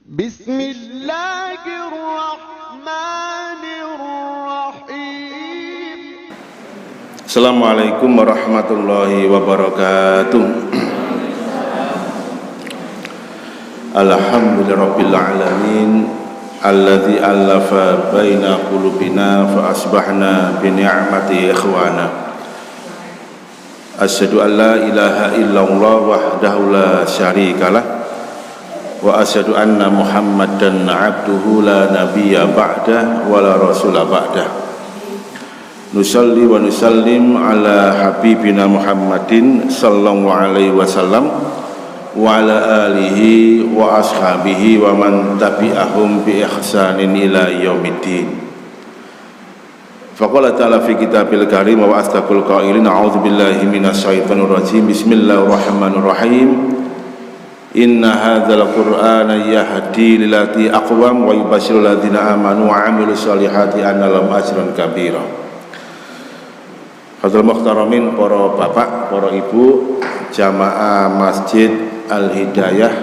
Bismillahirrahmanirrahim. Assalamualaikum warahmatullahi wabarakatuh. Alhamdulillahirabbil alamin alladzi allafa baina qulubina fa asbahna bi ni'mati ikhwana. Asyhadu an la ilaha illallah wahdahu la syarikalah wa asyhadu anna Muhammadan abduhu la nabiyya ba'dah wa la rasula ba'dah. Nusalli wa nusallim ala habibina Muhammadin sallallahu alaihi wasallam wa ala alihi wa ashabihi wa man tabi'ahum bi ihsanin ila yaumiddin. Faqala ta'ala fi kitabil karim wa astaqul qailin a'udzu billahi minasyaitonir rajim. Bismillahirrahmanirrahim. Inna hadzal qur'ana yahdi lillati aqwam wa yubashshirul ladzina amanu wa 'amilus shalihati anna lahum ajran kabira. Hadal muhtaramin, para bapak, para ibu, jamaah Masjid Al-Hidayah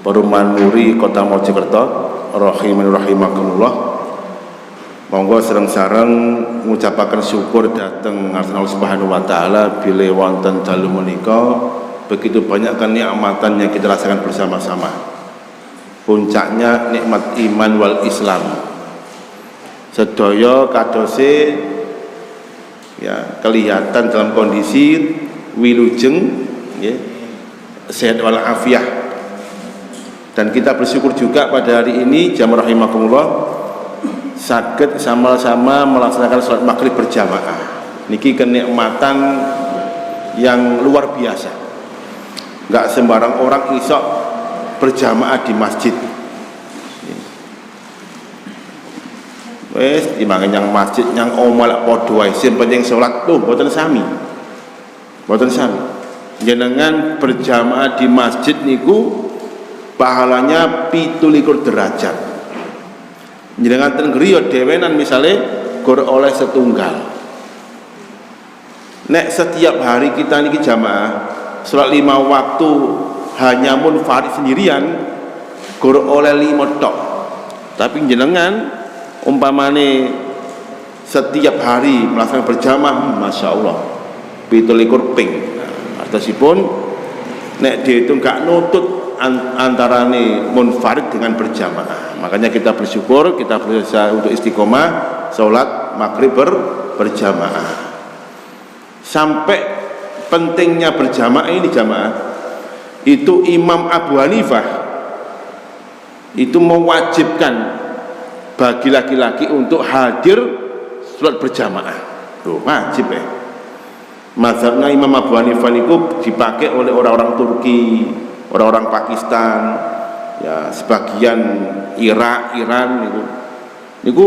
Perumahan Nuri Kota Mojokerto, rahiman rahimakumullah. Monggo sareng-sareng ngucapaken syukur dhateng Allah Subhanahu wa taala bilih wonten dalu menika begitu banyak kenikmatan yang kita rasakan bersama-sama. Puncaknya nikmat iman wal Islam. Sedaya kadose ya kelihatan dalam kondisi wilujeng ya, sehat wal afiah. Dan kita bersyukur juga pada hari ini jamaah rahimakumullah saged sama-sama melaksanakan salat maghrib berjamaah. Niki kenikmatan yang luar biasa. Enggak sembarang orang iso berjamaah di masjid. Wes timbangan yang masjid yang omal padha wae sing penting salat tuh mboten sami. Mboten sami. Jenengan berjamaah di masjid niku pahalanya 17 derajat. Jenengan ten griya dhewenan misale gur oleh setunggal. Nek setiap hari kita niki jamaah salat 5 waktu hanya munfarid sendirian gur oleh 5 tok. Tapi jenengan umpamane setiap hari melaksanakan berjamaah, masya Allah 17 ping. Artosipun nek dihitung gak nutut antarane munfarid dengan berjamaah. Makanya kita bersyukur, kita berusaha untuk istiqomah salat maghrib berjamaah. Sampai pentingnya berjamaah ini jamaah itu Imam Abu Hanifah itu mewajibkan bagi laki-laki untuk hadir salat berjamaah. Tuh, wajib ya. Mazhabnya Imam Abu Hanifah itu dipakai oleh orang-orang Turki, orang-orang Pakistan, ya sebagian Irak, Iran niku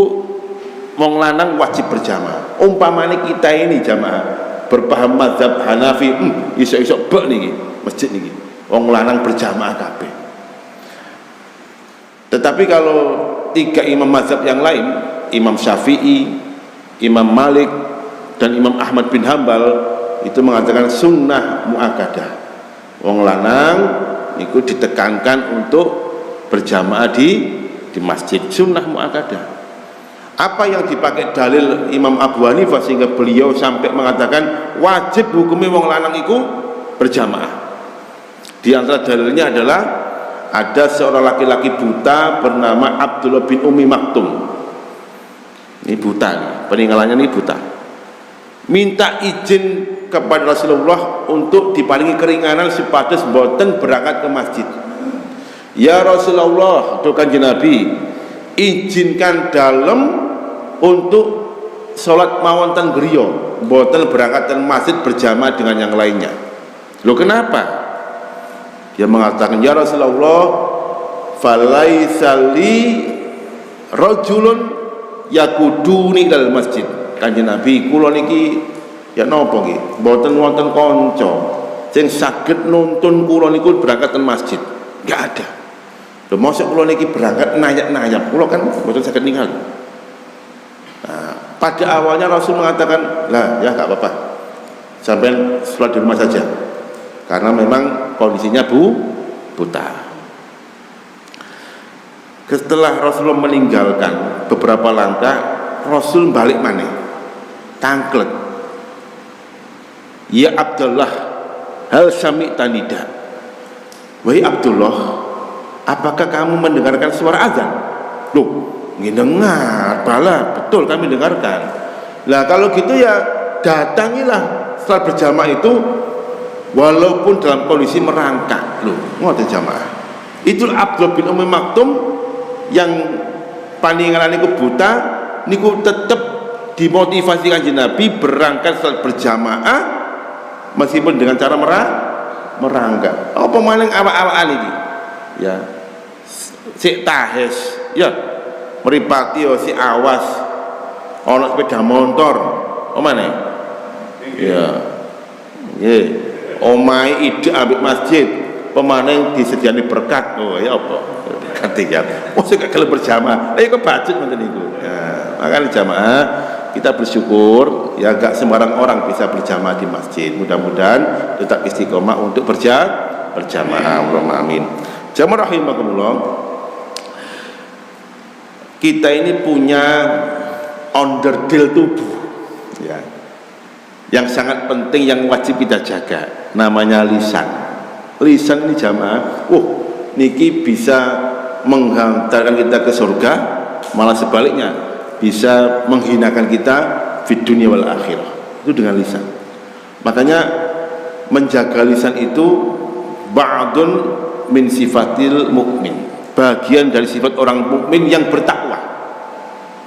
wong lanang wajib berjamaah. Umpamane kita ini jamaah berpaham mazhab Hanafi, iso-iso bek niki masjid niki. Wong lanang berjamaah kabeh. Tetapi kalau 3 imam mazhab yang lain, Imam Syafi'i, Imam Malik, dan Imam Ahmad bin Hambal itu mengatakan sunnah muakkadah. Wong lanang itu ditekankan untuk berjamaah di masjid, sunnah muakkadah. Apa yang dipakai dalil Imam Abu Hanifah sehingga beliau sampai mengatakan wajib hukumnya wong lanang itu berjamaah? Di antara dalilnya adalah ada seorang laki-laki buta bernama Abdullah bin Umi Maktum. Ini buta nih, peninggalannya ini buta. Minta izin kepada Rasulullah untuk diparingi keringanan supados boten berangkat ke masjid. Ya Rasulullah, doa Kanjeng Nabi, izinkan dalem untuk sholat mawon ten griya, boten berangkat ke masjid berjamaah dengan yang lainnya. Loh kenapa? Dia mengatakan, ya Rasulullah, falaisa li rajulun yakuduni dal masjid. Kanjeng Nabi, kula niki ya napa nggih? Mboten wonten kanca sing saged nuntun kula niku berangkat ke masjid. Enggak ada. Lho mosok kula niki berangkat nayap-nayap, kula kan mboten saged ninggal. Nah, pada awalnya Rasul mengatakan, lah ya enggak apa-apa. Sampai sholat di rumah saja. Karena memang kondisinya buta. Setelah Rasulullah meninggalkan beberapa langkah, Rasul balik mana? Tangklet. Ya Abdullah, hal sami'ta nida. Wahai Abdullah, apakah kamu mendengarkan suara azan? Loh, dengar, bala, betul kami dengarkan. Lah kalau gitu ya datangilah setelah berjamaah itu, walaupun dalam kondisi merangkak. Loh, ngoten jamaah. Itu Abdullah bin Ummi Maktum yang paningalan niku buta niku tetap dimotivasi kanjeng Nabi berangkat salat berjamaah meskipun dengan cara merangkak. Apa maning awak-awakan iki? Ya. Sik tahes, ya. Mripati yo si awas. Ana sepeda motor. Omane? Ya. Nggih. Omahe ide ambek masjid. Pemaning disediani berkat. Oh ya apa? Ketiga, saya gak kalau berjamaah, kok budget macam itu. Ya, makanya jamaah kita bersyukur ya gak sembarang orang bisa berjamaah di masjid. Mudah-mudahan tetap istiqomah untuk berjamaah. Allahumma amin. Jamaah rahimakumullah. Kita ini punya onderdil tubuh, ya, yang sangat penting yang wajib kita jaga. Namanya lisan. Lisan ini jamaah. Niki bisa menghantarkan kita ke surga, malah sebaliknya bisa menghinakan kita di dunia wal akhirah. Itu dengan lisan. Makanya menjaga lisan itu ba'dun min sifatil mukmin, bagian dari sifat orang mukmin yang bertakwa.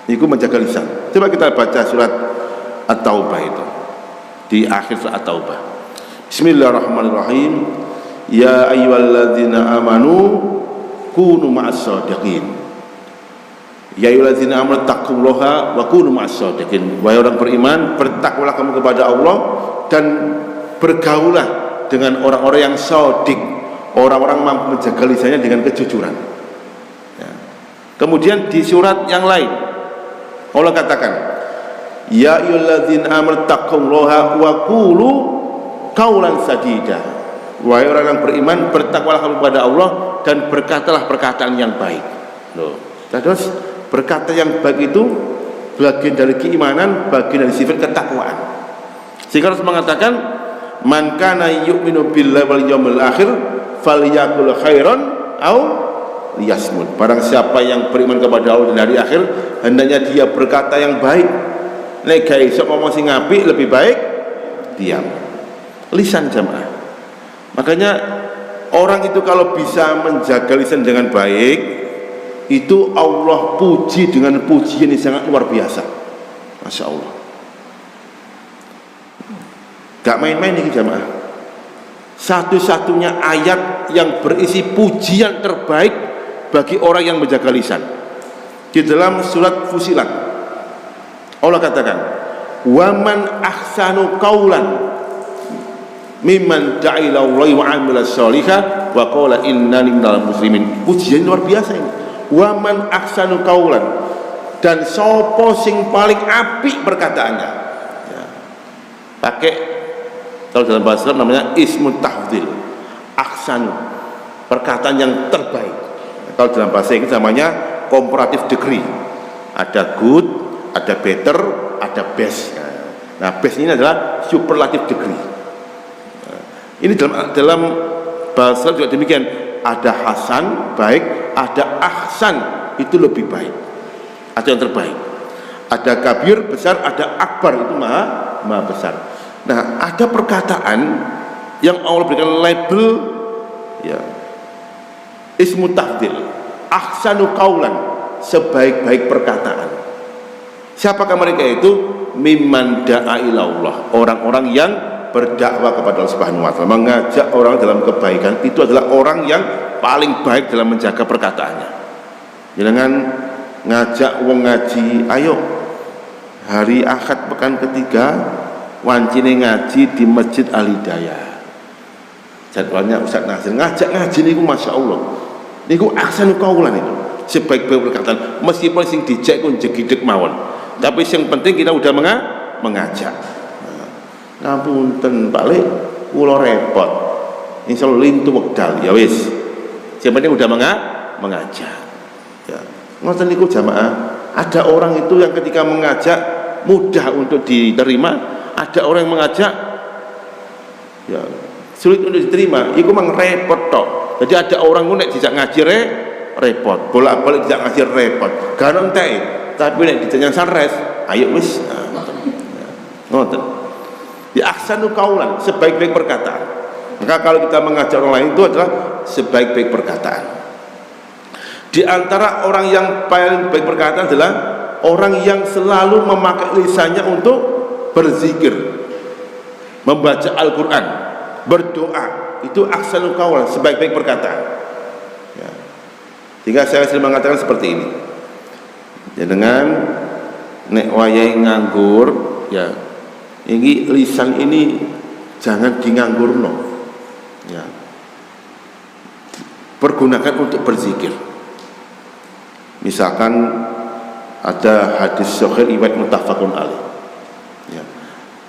Itu menjaga lisan. Coba kita baca surat At-Taubah itu, di akhir surat At-Taubah. Bismillahirrahmanirrahim. Ya ayyuhalladzina amanu kunu ma'as-shadiqin. Ya ayyuhalladzina amanu taqullaha wa kunu ma'as-shadiqin. Wahai orang beriman, bertakwalah kamu kepada Allah dan bergaulah dengan orang-orang yang shadiq, orang-orang mampu menjaga lisannya dengan kejujuran. Ya. Kemudian di surat yang lain Allah katakan, ya ayyuhalladzina amanu taqullaha wa qulu qaulan sadida. Wahai orang yang beriman, bertakwalah kepada Allah dan berkatalah perkataan yang baik. Loh, terus berkata yang baik itu bagian dari keimanan, bagian dari sifat ketakwaan. Sehingga harus mengatakan, man kana yu'minu billahi wal yawmil akhir falyakul khairan au liyasmut. Barang siapa yang beriman kepada Allah dan hari akhir, hendaknya dia berkata yang baik. Nek gak iso ngomong sing apik, lebih baik diam. Lisan jamaah. Makanya orang itu kalau bisa menjaga lisan dengan baik, itu Allah puji dengan pujian yang sangat luar biasa. Masya Allah. Gak main-main ini jamaah. Satu-satunya ayat yang berisi pujian terbaik bagi orang yang menjaga lisan. Di dalam surat Fusilat Allah katakan, waman ahsanu qaulan mimman da'ila Allah wa amila sholihah wa qala innani minal muslimin. Pujian luar biasa ini. Wa man ahsanu qaulan, dan sapa sing paling apik perkataannya. Ya. Pakai kalau dalam bahasa Arab namanya ismut tafdhil. Ahsanu, perkataan yang terbaik. Kalau dalam bahasa Inggris namanya comparative degree. Ada good, ada better, ada best. Nah, best ini adalah superlative degree. Ini dalam bahasa juga demikian, ada hasan baik, ada ahsan itu lebih baik, atau yang terbaik. Ada kabir besar, ada akbar itu maha besar. Nah, ada perkataan yang Allah berikan label, ya, ismu tafdil, ahsanu qaulan, sebaik-baik perkataan. Siapakah mereka itu? Mimman da'a ilallah, orang-orang yang berdakwah kepada Allah Subhanahu wa taala, mengajak orang dalam kebaikan. Itu adalah orang yang paling baik dalam menjaga perkataannya. Jangan ngajak wong ngaji, ayo hari Ahad pekan ketiga wancine ngaji di Masjid Al-Hidayah. Jadwalnya Ustaz Nasir ngajak ngaji niku Masya Allah. Niku ahsanu qaulan itu. Sebaik-baik perkataan, meskipun sing dijak ku jegideg mawon. Tapi yang penting kita udah mengajak. Ngapunten Pak Lek, kula repot. Insyaallah lintu wekdal ya wis. Yang penting udah mengajak. Ya, ngoten niku jamaah. Ada orang itu yang ketika mengajak mudah untuk diterima, ada orang yang mengajak ya sulit untuk diterima. Iku mang repot tok. Jadi ada orang ku nek dijak ngaji repot, bolak-balik dijak ngaji repot. Gak ono entek. Tapi nek ditanya sares, ayo wis. Ngoten. Ngoten. Di ahsanu qaulan, sebaik-baik perkataan. Maka kalau kita mengajak orang lain itu adalah sebaik-baik perkataan. Di antara orang yang paling baik perkataan adalah orang yang selalu memakai lisannya untuk berzikir, membaca Al-Quran, berdoa. Itu ahsanul qaul, sebaik-baik perkataan. Ya. Sehingga saya sering mengatakan seperti ini. Ya, dengan nek wayahe nganggur, ya ini lisan ini jangan dinganggurno. Ya. Pergunakan untuk berzikir. Misalkan ada hadis sahih riwayat muttafaqun alaih. Ya.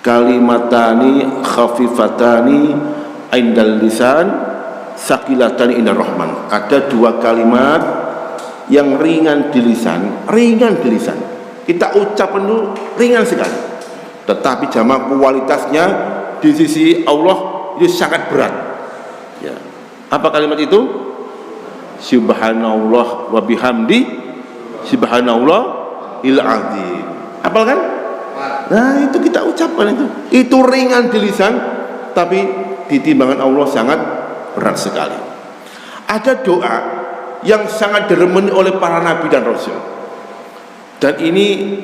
Kalimatani khafifatani indal lisan saqilatani indar rahman. Ada dua kalimat yang ringan di lisan, kita ucapkan dulu ringan sekali, tetapi jamaah kualitasnya di sisi Allah itu sangat berat. Ya. Apa kalimat itu? Subhanallah wa bihamdi subhanallah il azim. Hafal kan? Nah, itu kita ucapkan itu ringan di lisan, tapi di timbangan Allah sangat berat sekali. Ada doa yang sangat diremeni oleh para nabi dan rasul. Dan ini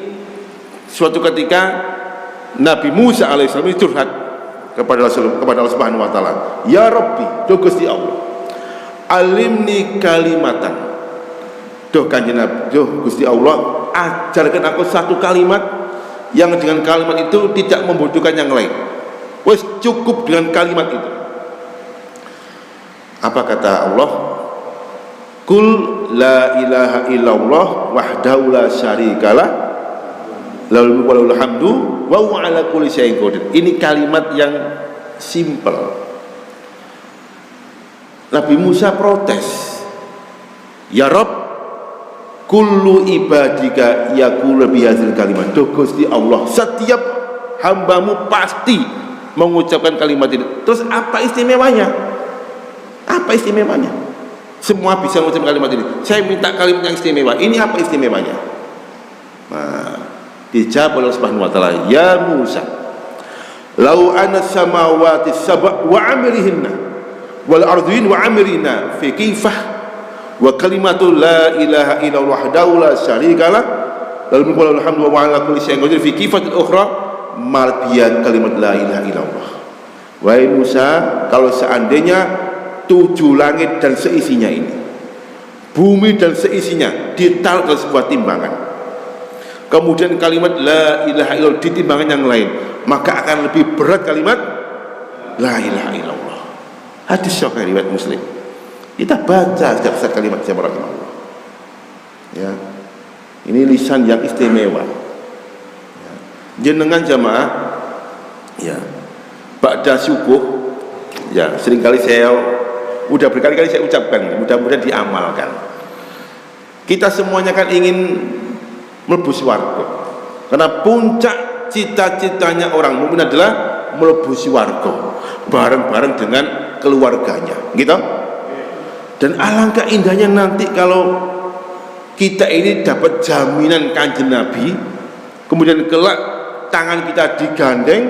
suatu ketika Nabi Musa alaihissalam curhat kepada Allah Subhanahu wa taala, "Ya Rabbi, do Gusti Allah, alimni kalimatan." Duh kanjeng Nabi, duh Gusti Allah, ajarkan aku satu kalimat yang dengan kalimat itu tidak membutuhkan yang lain. Wes cukup dengan kalimat itu. Apa kata Allah? Qul la ilaha illallah wahdahu la syarikalah lahul mulku wa lahul hamdu wa huwa ala kulli syai'in qadir. Ini kalimat yang simple. Nabi Musa protes. Ya Rabb, kullu ibadika yaqulu bihadzal kalimat. Duh Gusti Allah, setiap hambamu pasti mengucapkan kalimat ini. Terus apa istimewanya? Apa istimewanya? Semua bisa mengucapkan kalimat ini. Saya minta kalimat yang istimewa. Ini apa istimewanya? Nah, dijawab oleh Subhanahu wa taala, ya Musa, lau anna samawati sab'a wa amrihinna wal ardhin wa amrina fi kifah wa kalimatu la ilaha illallah wahdahu la syarikalah lahul mulku wa lahul hamdu wa ala kulli syai'in qadir fi kifatin ukhra malbiya kalimat la ilaha illallah. Wahai Musa, kalau seandainya 7 langit dan seisinya ini, bumi dan seisinya ditaruh dalam sebuah timbangan, kemudian kalimat la ilaha illallah di timbangan yang lain, maka akan lebih berat kalimat la ilaha illallah. Hadis sahih riwayat Muslim. Kita baca setiap kalimat siapa rahimahullah. Ya. Ini lisan yang istimewa. Ya. Jenengan jamaah, ya. Ba'da subuh, ya, seringkali saya udah berkali-kali saya ucapkan, mudah-mudahan diamalkan. Kita semuanya kan ingin mlebu swarga. Karena puncak cita-citanya orang mukmin adalah mlebu swarga bareng-bareng dengan keluarganya, gitu. Dan alangkah indahnya nanti kalau kita ini dapat jaminan kanjeng Nabi, kemudian kelak tangan kita digandeng,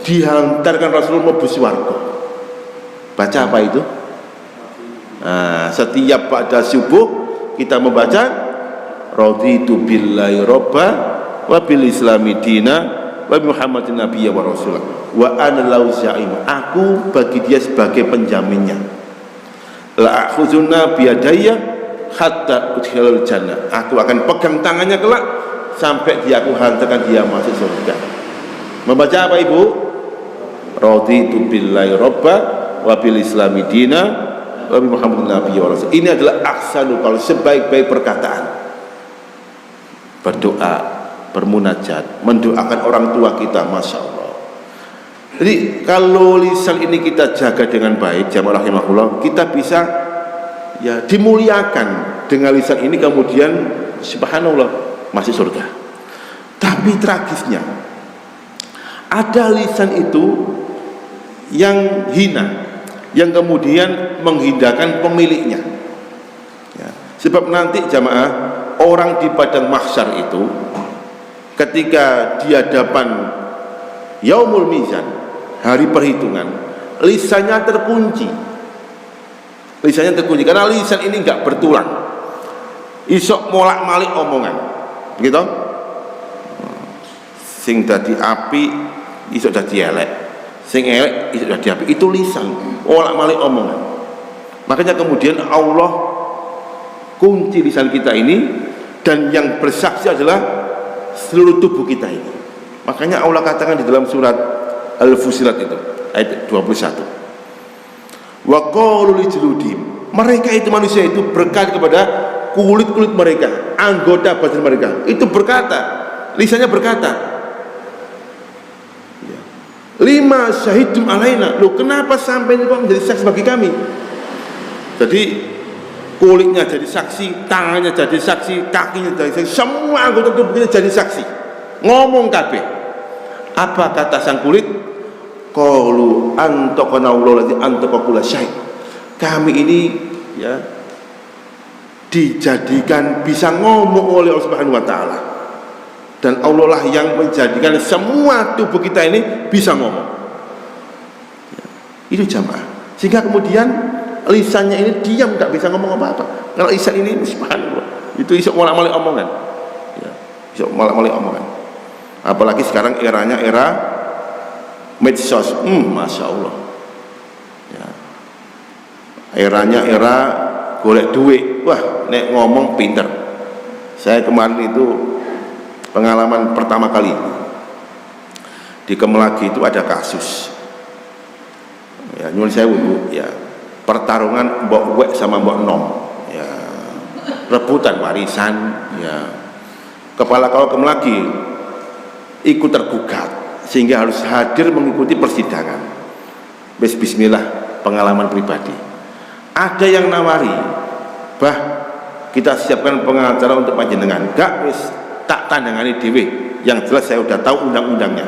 dihantarkan Rasulullah mlebu swarga. Baca apa itu? Nah, setiap pada subuh kita membaca raditu billahi robba wa bil islami dina wa bi muhammadin nabiyya wa rasulah wa ana lahu za'im. Aku bagi dia sebagai penjaminnya. La akhuzuna biyadayya hatta udkhilal jannah. Aku akan pegang tangannya kelak sampai dia aku hantarkan dia masuk surga. Membaca apa Ibu? Raditu billahi robba wa bil islami dina wa bi muhammadin nabiyya wa rasul. Ini adalah ahsanu qaul, sebaik-baik perkataan. Berdoa, bermunajat, mendoakan orang tua kita, masya Allah. Jadi kalau lisan ini kita jaga dengan baik, jamaah rahimahullah, kita bisa ya dimuliakan dengan lisan ini kemudian subhanallah masih surga. Tapi tragisnya ada lisan itu yang hina, yang kemudian menghinakan pemiliknya ya. Sebab nanti jamaah, orang di padang mahsyar itu ketika di hadapan yaumul mizan, hari perhitungan, lisannya terkunci. Lisannya terkunci karena lisan ini enggak bertulang, isok molak-malik omongan gitu. Sing dadi api isok dadi elek, sing elek isok dadi api. Itu lisan, molak-malik omongan. Makanya kemudian Allah kunci lisan kita ini, dan yang bersaksi adalah seluruh tubuh kita ini. Makanya Allah katakan di dalam surat Al-Fusilat itu ayat 21, wa qalu lijludihim, mereka itu manusia itu berkata kepada kulit-kulit mereka, anggota badan mereka itu berkata, lisannya berkata, lima syahidum alaina, loh kenapa sampai ini kok menjadi saksi bagi kami? Jadi kulitnya jadi saksi, tangannya jadi saksi, kakinya jadi saksi, semua anggota tubuhnya jadi saksi, ngomong kabeh. Apa kata sang kulit? Qalu antaqana Allahu allazi antaqa kulla syai'. Kami ini ya dijadikan bisa ngomong oleh Allah Subhanahu wa taala, dan Allah lah yang menjadikan semua tubuh kita ini bisa ngomong ya, itu jamaah. Sehingga kemudian lisannya ini diam, tidak bisa ngomong apa-apa. Kalau lisan ini subhanallah, itu isok molak-malik omongan ya, isok molak-malik omongan. Apalagi sekarang eranya era medsos, masya Allah ya. Eranya era golek duit, wah nek ngomong pinter. Saya kemarin itu pengalaman pertama kali di Kemelagi itu ada kasus ya, nyuwun sewu ya, pertarungan mbok wek sama mbok nom ya, rebutan warisan ya. Kepala Kawal Kemelagi ikut tergugat sehingga harus hadir mengikuti persidangan. Bismillah, pengalaman pribadi. Ada yang nawari, bah kita siapkan pengacara untuk panjenengan. Gak, wis tak tandangani dhewe, yang jelas saya udah tahu undang-undangnya.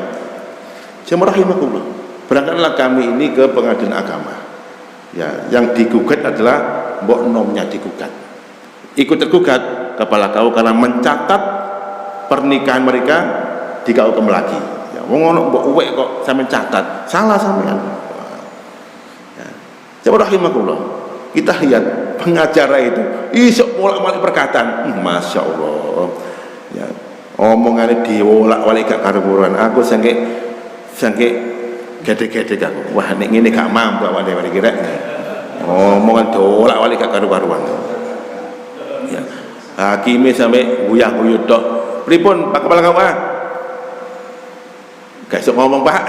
Jemaah rahimakumullah, berangkatlah kami ini ke pengadilan agama ya, yang digugat adalah mbok nomnya digugat. Ikut tergugat kepala KU karena mencatat pernikahan mereka di KU Kemelagi. Wong ono mbok uwek kok sampean catat, salah sampean. Ya. Coba rahimakumullah, kita lihat pengacara itu isok bolak-balik perkataan, masya Allah. Ya. Omongannya diwolak-walik gak karuan. Aku sangke gede-gede aku. Wah nek ngene gak mampu awak dhewe kira. Omongan diwolak-walik gak karuan. Ya. Hakime sampe guyah-guyut tok. Pripun Pak Kepala KUA? Gak iso ngomong Pak.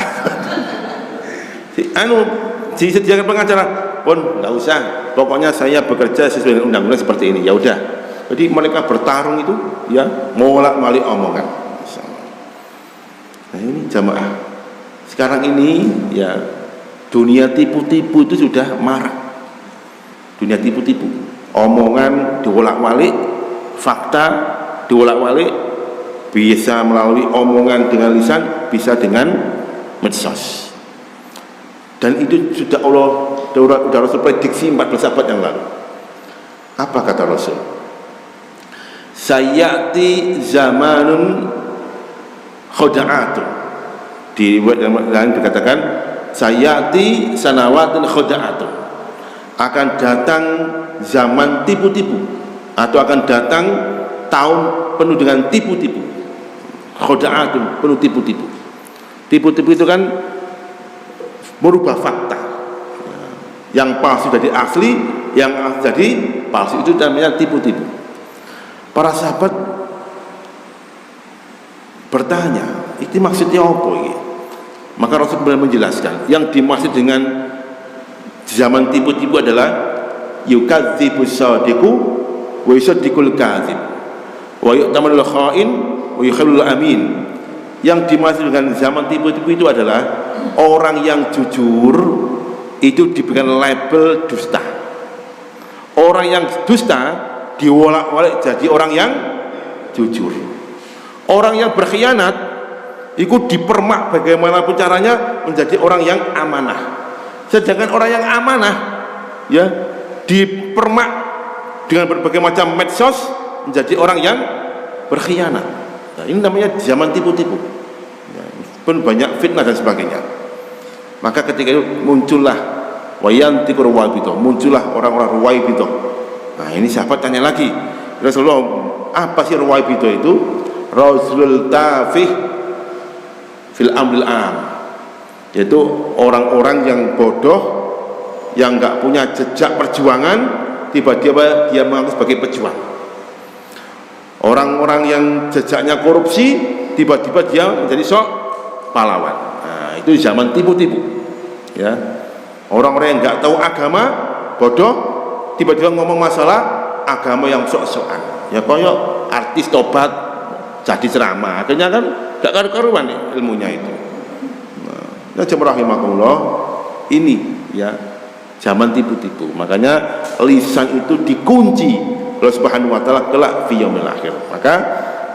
Disediakan pengacara pun nggak usah, pokoknya saya bekerja sesuai dengan undang-undang seperti ini, ya udah. Jadi mereka bertarung itu ya, molak-malik omongan. Nah ini jamaah, sekarang ini ya dunia tipu-tipu itu sudah marak. Dunia tipu-tipu, omongan diolak-walik, fakta diolak-walik, bisa melalui omongan dengan lisan, bisa dengan medsos. Dan itu sudah sudah Rasul prediksi 14 abad yang lalu. Apa kata Rasul? Sayati zamanun khuda'atun. Di lain dikatakan sayati sanawatun khuda'atun. Akan datang zaman tipu-tipu, atau akan datang tahun penuh dengan tipu-tipu. Khuda'atun, penuh tipu-tipu. Tipu-tipu itu kan merubah fakta, yang palsu jadi asli, yang asli jadi palsu, itu namanya tipu-tipu. Para sahabat bertanya, itu maksudnya apa ini? Maka Rasul benar menjelaskan, yang dimaksud dengan zaman tipu-tipu adalah yukadzibus shadiqu wa yusaddiqul kadzib wa yu'tamanul kha'in wa yukhallul amin. Yang dimaksud dengan zaman tipu-tipu itu adalah orang yang jujur itu diberikan label dusta. Orang yang dusta diwolak-walik jadi orang yang jujur. Orang yang berkhianat itu dipermak bagaimanapun caranya menjadi orang yang amanah. Sedangkan orang yang amanah ya dipermak dengan berbagai macam medsos menjadi orang yang berkhianat. Nah, ini namanya zaman tipu-tipu. Ya, pun banyak fitnah dan sebagainya. Maka ketika itu muncullah wayantiqur ruwaibito, muncullah orang-orang ruwaibito. Nah, ini sahabat tanya lagi, Rasulullah, apa sih ruwaibito itu? Rasulul tafih fil amril am, yaitu orang-orang yang bodoh, yang enggak punya jejak perjuangan, tiba-tiba dia mengaku sebagai pejuang. Orang-orang yang jejaknya korupsi, tiba-tiba dia menjadi sok pahlawan. Nah, itu zaman tipu-tipu. Ya, orang-orang yang enggak tahu agama, bodoh, tiba-tiba ngomong masalah agama yang sok-sokan. Ya, koyok artis tobat jadi ceramah, akhirnya kan gak karu-karuan ilmunya itu. Nah, rahimahullah, ini ya zaman tipu-tipu. Makanya lisan itu dikunci Allah Subhanahu wa taala kelak fi yaumil akhir. Maka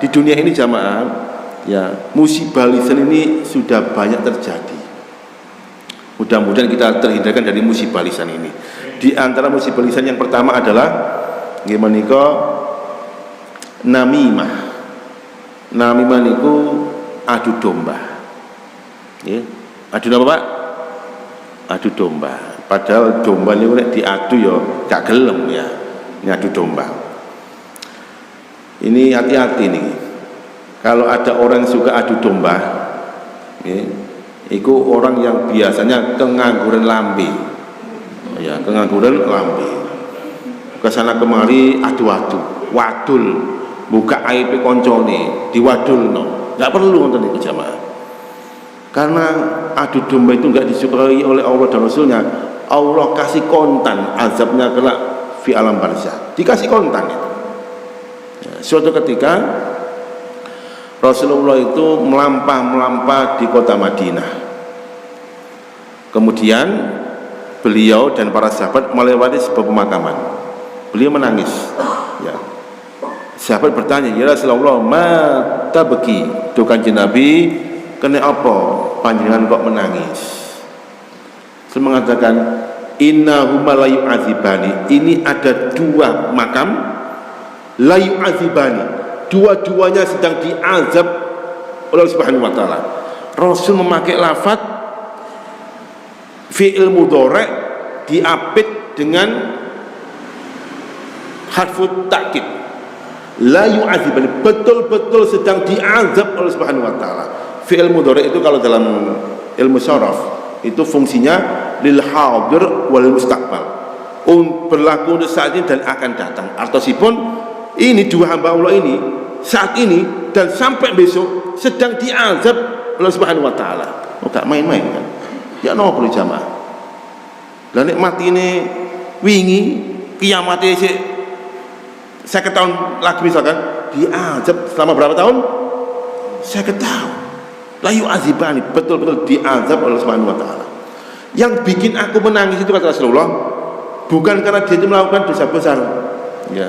di dunia ini jamaah ya, musibah lisan ini sudah banyak terjadi. Mudah-mudahan kita terhindarkan dari musibah lisan ini. Di antara musibah lisan yang pertama adalah gimana namimah. Namimah niku adu domba. Ya, adu apa, Pak? Adu domba. Padahal domba niku nek diadu ya gak gelem ya. Ini adu domba. Ini hati-hati nih. Kalau ada orang yang suka adu domba, ya, itu orang yang biasanya kengangguran lambe. Ya, kengangguran lambe. Kesana kemari adu-adu, wadul. Buka aib koncone diwadulno, nggak perlu nonton itu jamaah. Karena adu domba itu nggak disukai oleh Allah dan Rasulnya. Allah kasih kontan azabnya kelak fi alam barzah, dikasih kontan itu. Ya, suatu ketika Rasulullah itu melampah di kota Madinah. Kemudian beliau dan para sahabat melewati sebuah pemakaman. Beliau menangis. Ya. Sahabat bertanya, ya Rasulullah, ma tabki, tu Kanjeng Nabi, kena apa panjenengan kok menangis? Saya mengatakan, innahuma la yu'adzibani. Ini ada dua makam la yu'adzibani, dua-duanya sedang diazab oleh Allah Subhanahu wa taala. Rasul memakai lafaz fi'il mudhari' diapit dengan harfut ta'kid. La yu'adzibani, betul-betul sedang diazab oleh Subhanahu wa taala. Fi'il mudhari' itu kalau dalam ilmu syaraf itu fungsinya lil hadir wal mustaqbal, berlaku untuk saat ini dan akan datang. Artosipun ini dua hamba Allah ini saat ini dan sampai besok sedang diazab oleh Subhanahu wa taala. Oh, gak main-main kan? Ya no perlu jamaah. Lah nek matine wingi kiamate sik 50 tahun lagi misalkan diazab selama berapa tahun? 50 tahun. La yu'adzibani, betul-betul diazab oleh Subhanahu wa taala. Yang bikin aku menangis itu kata Rasulullah, bukan karena dia itu melakukan dosa besar. Ya.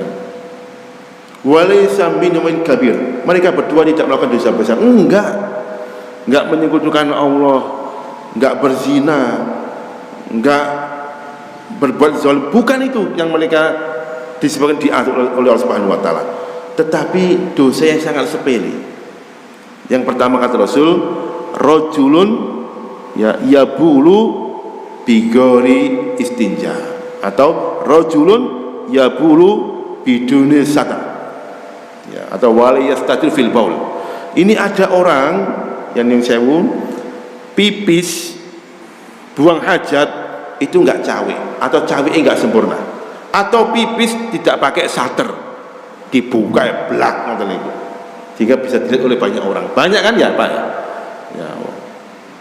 Walaysa minhum kabir. Mereka berdua tidak melakukan dosa besar. Enggak menyekutukan Allah, enggak berzina, enggak berbuat zalim. Bukan itu yang mereka disebabkan diatur oleh Allah Subhanahu wa taala, tetapi dosa yang sangat sepele. Yang pertama kata Rasul, rajulun ya yabulu bigori istinja, atau rajulun yabulu biduni satar, ya, atau wali yastatir fil baul. Ini ada orang yang sewu pipis buang hajat itu enggak cawe, atau cawe enggak sempurna, atau pipis tidak pakai sater, dibuka ya blak ngoten niku, sehingga bisa dilihat oleh banyak orang. Banyak kan ya Pak ya,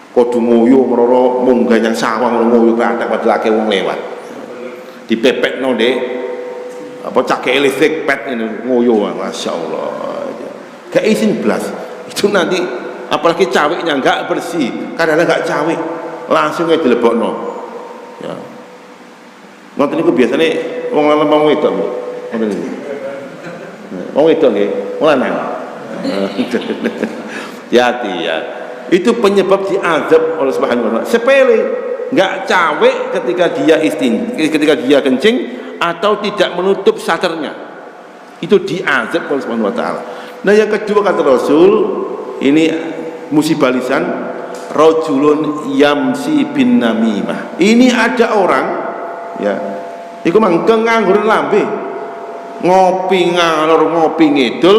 kudu nguyu meroro munggah yang sawang nguyu kratek padahal akeh wong lewat, dipepekno Dek apa cake listrik pet ini nguyu, Masya Allah gak izin belas. Itu nanti apalagi cawiknya enggak bersih, kadang-kadang enggak cawik langsung aja dilebokno ya. Ngoten niku biasane wong lanang wedok. Ngoten niku. Wong wedok nggih, lanang. Hati ya. Itu penyebab diazab oleh Subhanahu wa taala. Sepele, enggak cawe ketika dia kencing atau tidak menutup saternya. Itu diazab oleh Subhanahu wa taala. Nah, yang kedua kata Rasul, ini musibah lisan, rajulun yamsi bin namimah. Ini ada orang ya, iku mangkeng nganggur lambe, ngopi ngalor ngopi ngidul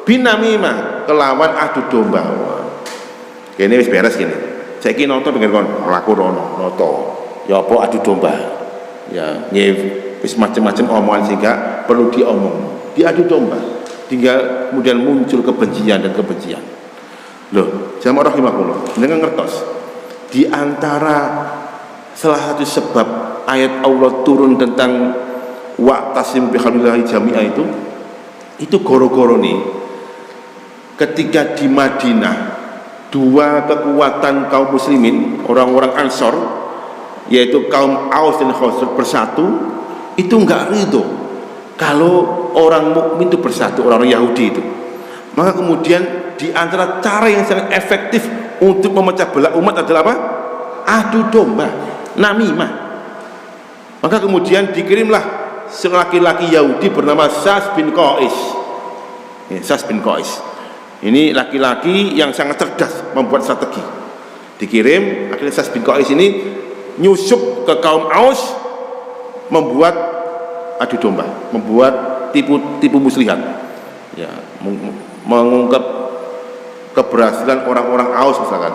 bin namimah kelawan adu domba. Kene wis beres kene. Saiki nonton pengen kon laku rono noto. Ya apa adu domba. Ya, wis macam-macam omongan sehingga perlu diomong. Diadu domba. Tinggal kemudian muncul kebencian dan kebencian. Loh, jamaah rahimakumullah, dengan ngertos di antara salah satu sebab ayat Allah turun tentang wa'tasim bihablillahi jami'a itu goro-goro nih ketika di Madinah dua kekuatan kaum muslimin, orang-orang Ansor, yaitu kaum Aus dan Khazraj bersatu, itu enggak ridho kalau orang mukmin itu bersatu, orang Yahudi itu. Maka kemudian di antara cara yang sangat efektif untuk memecah belah umat adalah apa? Adu domba, namimah. Maka kemudian dikirimlah seorang laki-laki Yahudi bernama Sas bin Qais. Sas bin Qais. Ini laki-laki yang sangat cerdas membuat strategi. Dikirim, akhirnya Sas bin Qais ini nyusup ke kaum Aus, membuat adu domba, membuat tipu muslihat. Ya, mengungkap keberhasilan orang-orang Aus misalkan.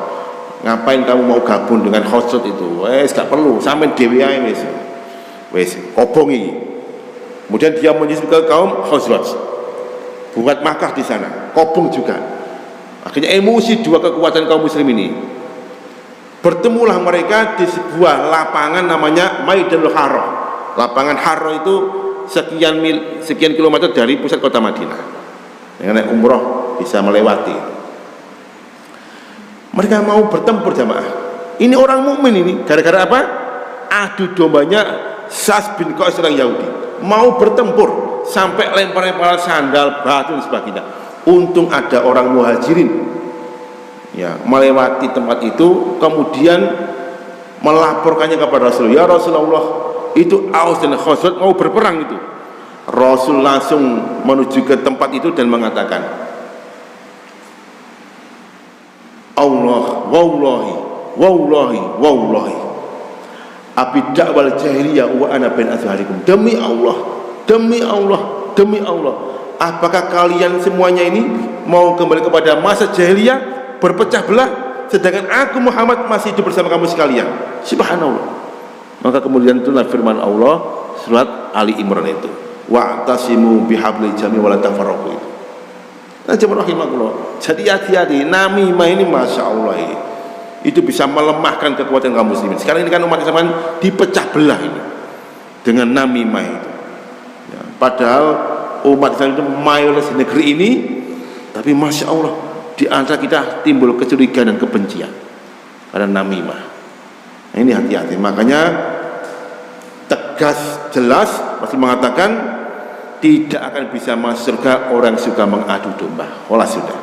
Ngapain kamu mau gabung dengan Khazraj itu? Wes gak perlu, sampean dhewe ae wis. Wis kobongi. Kemudian dia menyusup ke kaum Khazraj. Buat makah di sana, kobong juga. Akhirnya emosi dua kekuatan kaum muslim ini. Bertemulah mereka di sebuah lapangan namanya Maidanul Harrah. Lapangan Harrah itu sekian kilometer dari pusat kota Madinah. Dengan naik umroh bisa melewati. Mereka mau bertempur jamaah. Ini orang mukmin ini, gara-gara apa? Adu dombanya Sas bin Qais orang Yahudi. Mau bertempur sampai lempar-lempar sandal, batu dan sebagainya. Untung ada orang muhajirin ya melewati tempat itu, kemudian melaporkannya kepada Rasul. Ya Rasulullah, itu Aus dan Khazraj mau berperang itu. Rasul langsung menuju ke tempat itu dan mengatakan, Allah wallahi abi da'wal jahiliyah wa ana bain azharikum. Demi Allah, apakah kalian semuanya ini mau kembali kepada masa jahiliyah, berpecah belah, sedangkan aku Muhammad masih hidup bersama kamu sekalian? Subhanallah. Maka kemudian itulah firman Allah surat Ali Imran itu, wa'tasimu bihablil jami wa la tafarraqu itu. Nah, jemaah rahimakumullah. Jadi hati-hati, namimah ini masya Allah ini. Itu bisa melemahkan kekuatan kaum muslimin. Sekarang ini kan umat Islam dipecah belah ini dengan namimah itu. Ya, padahal umat Islam itu mayoritas di negeri ini, tapi masya Allah di antara kita timbul kecurigaan dan kebencian karena namimah. Nah, ini hati-hati. Makanya tegas jelas masih mengatakan tidak akan bisa masuk surga orang suka mengadu domba. Olah sudah.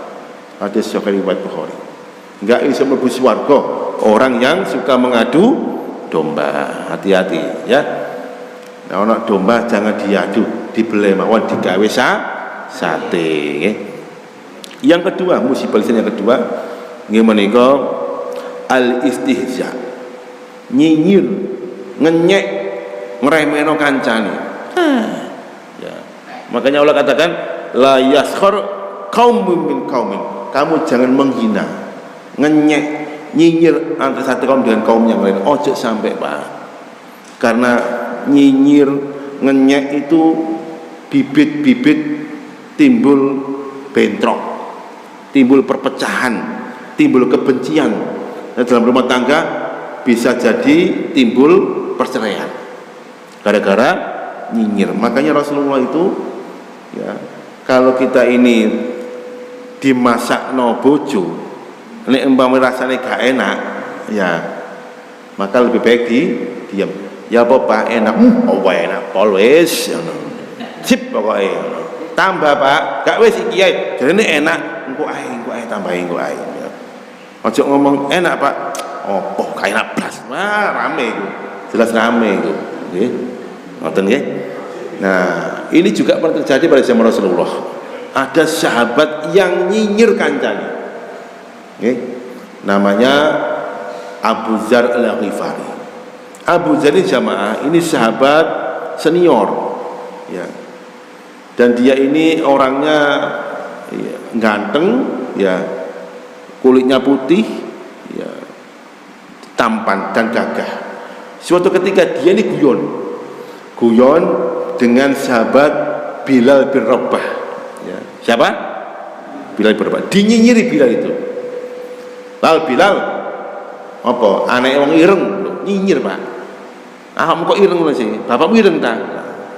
Hadis riwayat Bukhari. Enggak bisa mlebu swarga orang yang suka mengadu domba. Hati-hati ya. Nah, ana domba jangan diadu, dibeleh mawon digawe sate nggih. Yang kedua, musibah lisan yang kedua nggih menika al istihza. Nyinyir, ngenyek, ngremehno kancane. Ya. Makanya Allah katakan la yaskhar qaumun min qaumin. Kamu jangan menghina, ngenyek, nyinyir antara satu kaum dengan kaum yang lain. Ojo sampai Pak. Karena nyinyir, ngenyek itu bibit-bibit timbul bentrok, timbul perpecahan, timbul kebencian. Dan dalam rumah tangga bisa jadi timbul perceraian gara-gara nyinyir. Makanya Rasulullah itu ya, kalau kita ini dimasak no bojo, nek umpama rasane gak enak, ya maka lebih baik diam. Ya apa enak, oh enak pol wis, sip pokoknya. tambah Pak, gak wis iki ae. Jarene enak, engko ae tambahin engko ae. Ojo ngomong enak Pak, opo kae enak blas. Wah, rame iku. Jelas rame iku. Nggih. Ngoten nggih. Nah, ini juga pernah terjadi pada zaman Rasulullah. Ada sahabat yang nyinyir kancane. Nggih. Namanya Abu Dzar Al-Ghifari. Abu Dzar ini jamaah, ini sahabat senior. Ya. Dan dia ini orangnya ya, ganteng, ya, kulitnya putih, ya, tampan dan gagah. Suatu ketika dia ini guyon dengan sahabat Bilal bin Rabah. Ya. Siapa? Bilal bin Rabah. Dinyinyiri Bilal itu. Bilal, apa? Anak wong ireng, nyinyir Pak. Kamu kok ireng sih? Bapakmu ireng tak?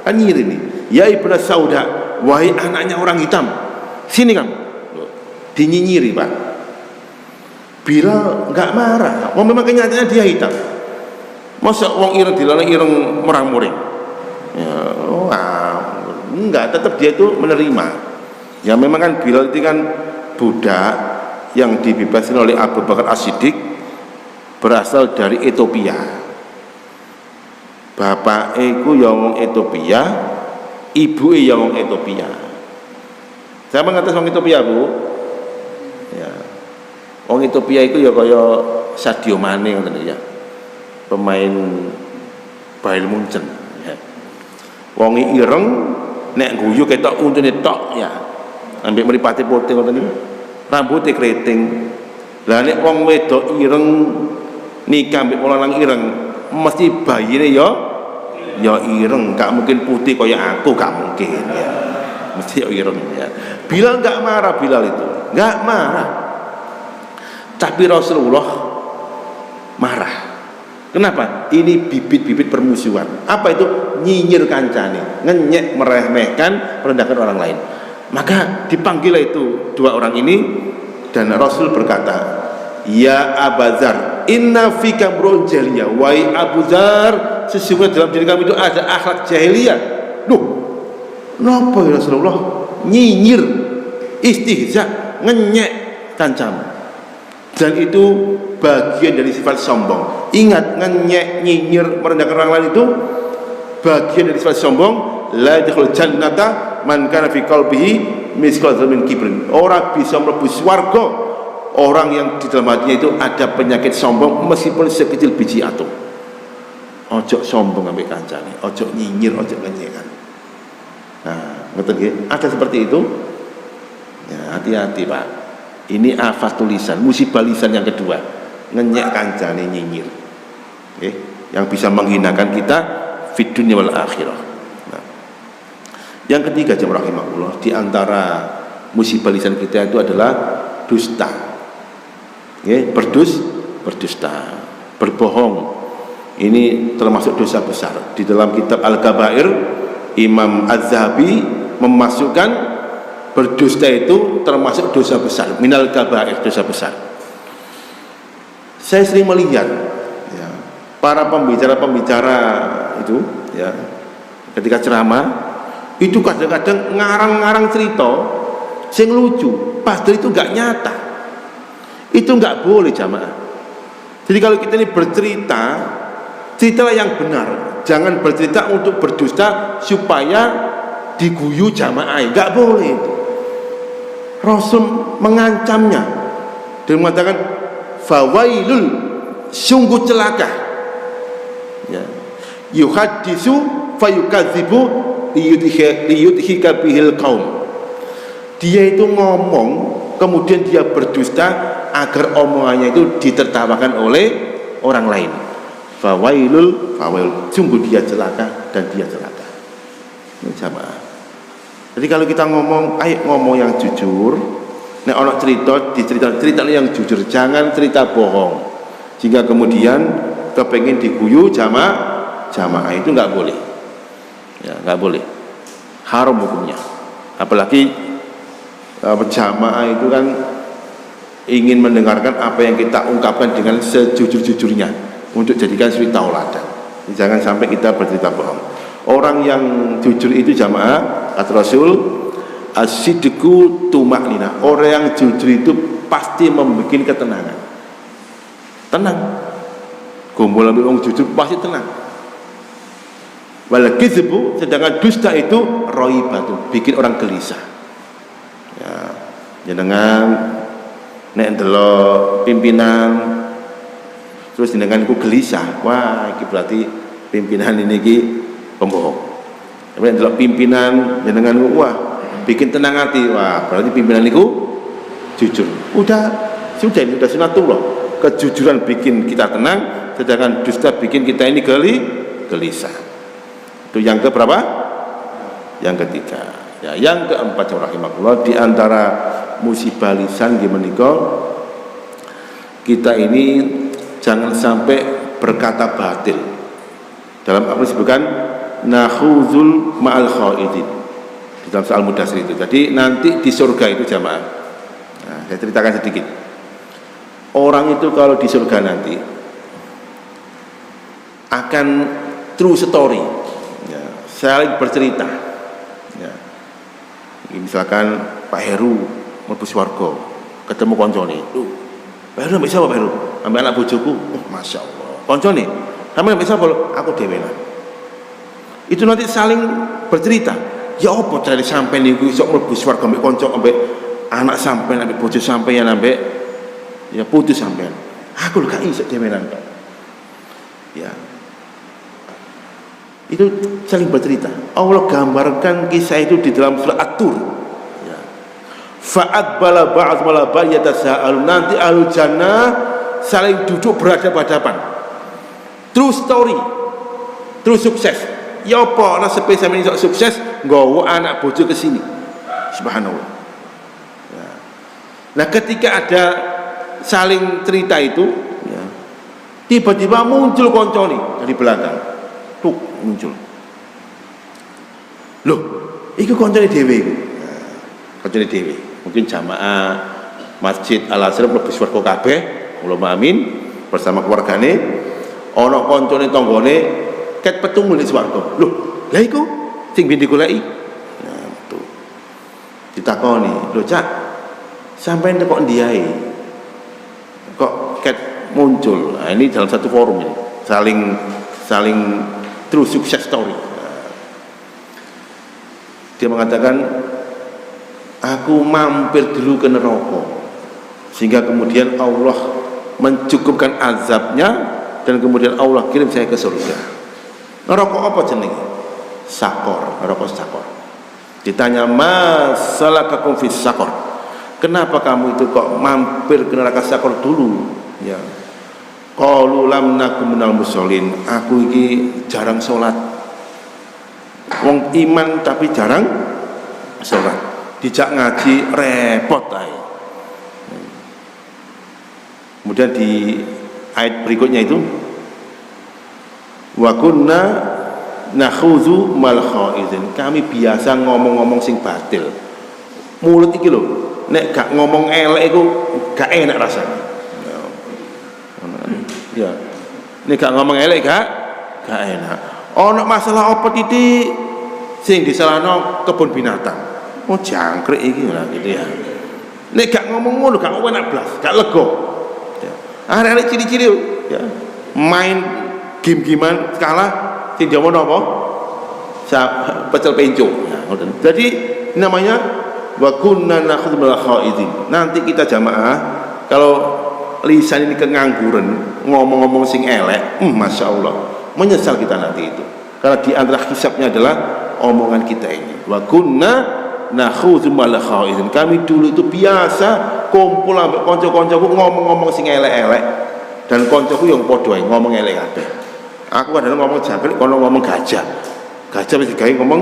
Kan nyinyir ini. Ya ibnu Sauda, wahai anaknya orang hitam, sini kamu. Dinyinyiri Pak. Bilal nggak marah. Memang kenyataannya dia hitam. Masa wong ireng dilarang ireng murang-muring? Ya, enggak, tetap dia itu menerima. Ya memang kan Bilal itu kan budak yang dibebaskan oleh Abu Bakar As-Siddiq, berasal dari Ethiopia. Bapak iku ya wong Ethiopia, ibu ya wong Ethiopia. Saya mengerti wong Ethiopia Bu. Ya. Wong Ethiopia itu ya kaya Sadio Mane ngoten ya. Pemain Bayern Munchen ya. Wong ireng nek guyu ketok untune tok ya. Ambek mripate putih ngoten niku. Rambutnya keriting. Lah nek wong wedok ireng nikah ambek wong lanang ireng mesti bayine ya ireng, gak mungkin putih kaya aku, gak mungkin ya. Mesti ya ireng ya. Bilal gak marah, Bilal itu gak marah. Tapi Rasulullah marah. Kenapa? Ini bibit-bibit permusuhan. Apa itu? Nyinyir kancane, ngenyek, meremehkan, merendahkan orang lain. Maka dipanggil itu dua orang ini dan Rasul berkata, ya Abu Dzar, inna fika mrun jahiliyah. Wahai Abu Dzar, sesungguhnya dalam diri kamu itu ada akhlak jahiliyah. Duh, napa ya Rasulullah? Nyinyir, istihza, ngenyek, kancam. Dan itu bagian dari sifat sombong. Ingat, ngenyek, nyinyir, merendahkan orang lain itu bagian dari sifat sombong. La yadkhulul jannata man kana fi qalbihi mithqal dzarratin min kibrin. Orang bisa mlebu swarga orang yang di dalam hatinya itu ada penyakit sombong meskipun sekecil biji atom. Ojo sombong ambek kancane, ojo nyinyir, ojo ngenyek. Nah, ngoten nggih. Ada seperti itu. Ya, hati-hati, Pak. Ini afat tulisan, musibah lisan yang kedua. Ngenyek kancane, nyinyir. Nggih, yang bisa menghinakan kita fid dunya wal akhirah. Nah, yang ketiga jemaah rahimahullah, di antara musibah lisan kita itu adalah dusta. Nggih, berdusta, berbohong. Ini termasuk dosa besar. Di dalam kitab Al-Kabair, Imam Az-Zahabi memasukkan berdusta itu termasuk dosa besar, minal kabair, dosa besar. Saya sering melihat ya, para pembicara-pembicara itu ya, ketika ceramah itu kadang-kadang ngarang-ngarang cerita sing lucu, padahal itu enggak nyata. Itu enggak boleh jamaah. Jadi kalau kita ini bercerita, ceritalah yang benar. Jangan bercerita untuk berdusta supaya diguyu jamaah. Enggak boleh itu. Rasul mengancamnya dan mengatakan fawailul, sungguh celaka ya, yuhaddisu fayukadzibu liyudhika bihil qaum. Dia itu ngomong kemudian dia berdusta agar omongannya itu ditertawakan oleh orang lain. Fawailul, sungguh dia celaka dan dia celaka. Ini jamaah. Jadi kalau kita ngomong, ayo ngomong yang jujur. Nek ono cerita yang jujur, jangan cerita bohong. Jika kemudian kepengin diguyu jamaah itu nggak boleh. Ya, nggak boleh. Haram hukumnya. Apalagi jamaah itu kan ingin mendengarkan apa yang kita ungkapkan dengan sejujur-jujurnya untuk jadikan suri tauladan. Jangan sampai kita bercerita bohong. Orang yang jujur itu jamaah, kata Rasul, As-sidqu tumaknina. Orang yang jujur itu pasti membuat ketenangan. Tenang. Kumpul ambil orang jujur pasti tenang. Wal kizbu, sedangkan dusta itu raibatu, bikin orang gelisah. Ya, jenengan nek ndelok pimpinan terus jenengan iku gelisah. Wah, iki berarti pimpinan ini iki pembohong. Tapi ndelok pimpinan jenengan wah, bikin tenang hati. Wah, berarti pimpinan itu jujur. Sudah ini sudah sunatullah. Kejujuran bikin kita tenang, sedangkan dusta bikin kita ini gelisah. Itu yang keberapa? Yang ketiga. Ya, yang keempat rahimahullah, di antara musibah lisan gimana kita ini jangan sampai berkata batil. Dalam apa disebutkan nakhuzul ma'al khaidin di dalam soal Mudatsir itu. Jadi nanti di surga itu jamaah. Nah, saya ceritakan sedikit. Orang itu kalau di surga nanti akan true story, ya, saling bercerita. Ya. Misalkan Pak Heru mlebu swarga, ketemu koncone. Pak Heru mbek sapa Pak Heru? Ambek anak bojoku. Masya Allah. Koncone, sampe mbek sapa? Aku dhewe lah. Itu nanti saling bercerita. Ya apa cari sampean niku iso mlebu swarga mbek kanca ambek anak sampean ambek bojo sampean ambek ya putus sampean. Aku lho gak iso dewenan. Ya. Itu saling bercerita. Allah gambarkan kisah itu di dalam surah At-Tur. Ya. Fa'aqbala ba'd wala yatasaalun. Nanti ahlul jannah saling duduk berhadapan-hadapan. True story. True sukses. Ya apa ana spesial ini sukses nggawa anak bojo ke sini. Subhanallah. Ya. Nah, ketika ada saling cerita itu, ya, tiba-tiba muncul konconi dari belakang. Tuh muncul. Loh, itu konconi dhewe. Nah, konconi dhewe. Mungkin jamaah Masjid Al-Azhar mlebu swarga kabeh, Allahumma amin, bersama keluargane. Ana koncone tanggane ket petung mulih swarga. Loh, lha iku sing ben digoleki. Nah, tuh. Ditakoni, "Lho, Cak, sampean kok ndiae? Kok ket muncul?" Nah, ini dalam satu forum ini. Saling true success story. Dia mengatakan, aku mampir dulu ke neraka sehingga kemudian Allah mencukupkan azabnya dan kemudian Allah kirim saya ke surga. Neraka apa jenenge? Sakor, neraka sakor. Ditanya, masalakakum fis sakor, kenapa kamu itu kok mampir ke neraka sakor dulu? Ya, qalu lam nakum minal musholin, aku iki jarang sholat. Wong iman tapi jarang sholat, dijak ngaji repot ae. Kemudian di ayat berikutnya itu, wa kunna nakhudhu mal khaizin, kami biasa ngomong-ngomong sing batil. Mulut iki lho, nek gak ngomong elek iku gak enak rasanya. Ya, nek gak ngomong elek gak enak. Ono masalah apa titik sing disalahno kebun binatang. Oh jangkrik iki lah gitu ya. Nek gak ngomong ngono gak enak blas, gak lega. Ya. Arek-arek ciri-ciri ya. Main game-gamean kalah sing dia ngono apa? Pecel penco. Ya, jadi namanya wa kunna nakhudhu bil khaizin. Nanti kita jamaah kalau lisan ini kengangguran, ngomong-ngomong sing elek, masya Allah, menyesal kita nanti itu. Karena di antara hisabnya adalah omongan kita ini. Wa kunna nakhudhu bil khaizin. Kami dulu itu biasa kumpul ambek kanca-kancaku ngomong-ngomong sing elek-elek, dan kancaku yang padha ae ngomong elek kabeh. Aku kadang ngomong jangkrik, kono ngomong gajah wis digawe ngomong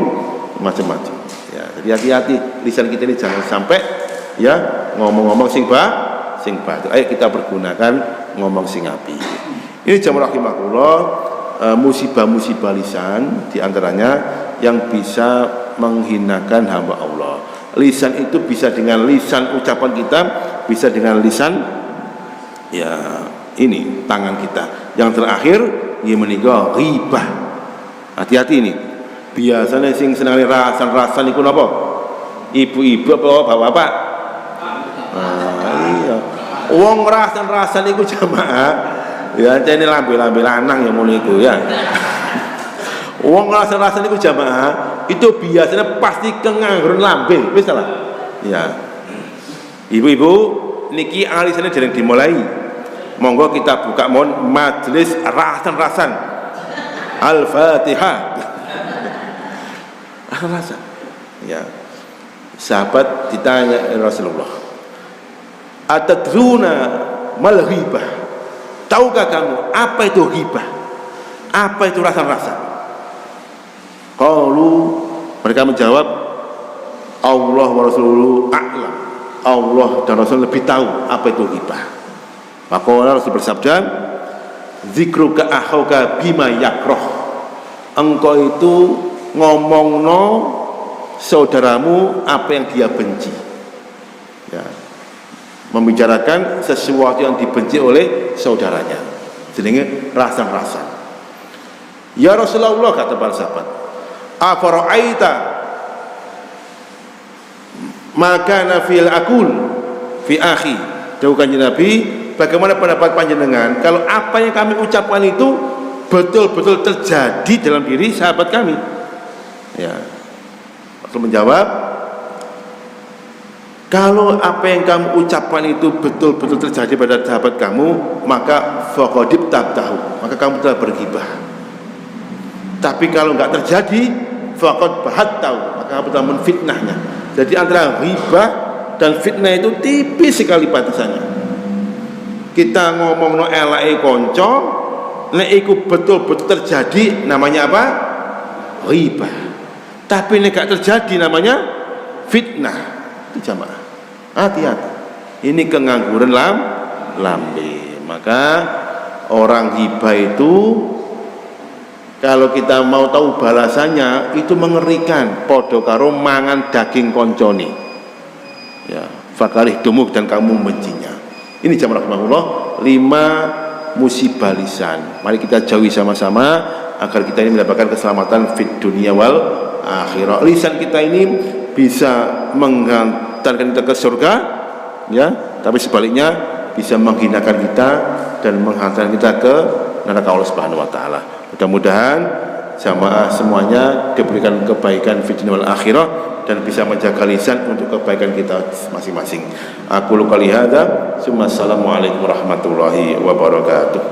macam-macam. Ya, jadi hati-hati lisan kita ini jangan sampai ya ngomong-ngomong sing batil. Ayo kita pergunakan ngomong sing api. Ini jamaah rahimakumullah, musibah-musibah lisan diantaranya yang bisa menghinakan hamba Allah. Lisan itu bisa dengan lisan ucapan kita, bisa dengan lisan ya ini tangan kita. Yang terakhir ya menika ghibah. Hati-hati ini. Biasanya sing seneng rasan-rasan iku napa? ibu-ibu apa bapak-bapak? Iya. Wong rasan-rasan iku jamaah. Ya ini lambe-lambe lanang yang mulai itu ya. Wong rasan-rasan iku jamaah itu biasanya pasti kengangguran lambe, wis lah. Ya. Ibu-ibu niki alisane dereng dimulai. Monggo kita buka majelis rasan-rasan. Al-Fatihah. Rasan. Ya. Sahabat ditanya Rasulullah, "Atadruna mal ghibah?" Tahukah kamu apa itu ghibah? Apa itu rasan-rasan? Qalu, mereka menjawab, Allah wa Rasuluhu a'lam. Allah dan Rasul lebih tahu apa itu ghibah. Maka Rasul bersabda, "Zikruka akhauka bima yakrah." Engkau itu ngomongno saudaramu apa yang dia benci. Ya. Membicarakan sesuatu yang dibenci oleh saudaranya. Jenenge rasan-rasan. Ya Rasulullah, kata para sahabat, afara'aita maka nafil akul fi akhi. Dawuh Kanjeng Nabi, bagaimana pendapat panjenengan kalau apa yang kami ucapkan itu betul-betul terjadi dalam diri sahabat kami? Ya. Rasul menjawab, kalau apa yang kamu ucapkan itu betul-betul terjadi pada sahabat kamu, maka faqadib tabtahu, maka kamu telah berghibah. Tapi kalau enggak terjadi, faqad bahattahu, maka kamu telah menfitnahnya. Jadi antara ghibah dan fitnah itu tipis sekali batasannya. Kita ngomong no elake kanca, nek iku betul-betul terjadi namanya apa? Ghibah. Tapi nek gak terjadi namanya fitnah. Jamaah, hati-hati. Ini kengangguran lambe. Maka orang ghibah itu kalau kita mau tahu balasannya itu mengerikan. Podo karo mangan daging koncone. Ya, fakarih dumuk dan kamu membencinya. Ini jamaah rahimahullah 5 musibah lisan. Mari kita jauhi sama-sama agar kita ini mendapatkan keselamatan fid dunia wal akhirah. Lisan kita ini bisa menghantarkan kita ke surga, ya, tapi sebaliknya bisa menghinakan kita dan menghantarkan kita ke neraka Allah Subhanahu wa taala. Mudah-mudahan jamaah semuanya diberikan kebaikan fid dunya wal akhirah dan bisa menjaga lisan untuk kebaikan kita masing-masing. Aku qali hadza, assalamualaikum warahmatullahi wabarakatuh.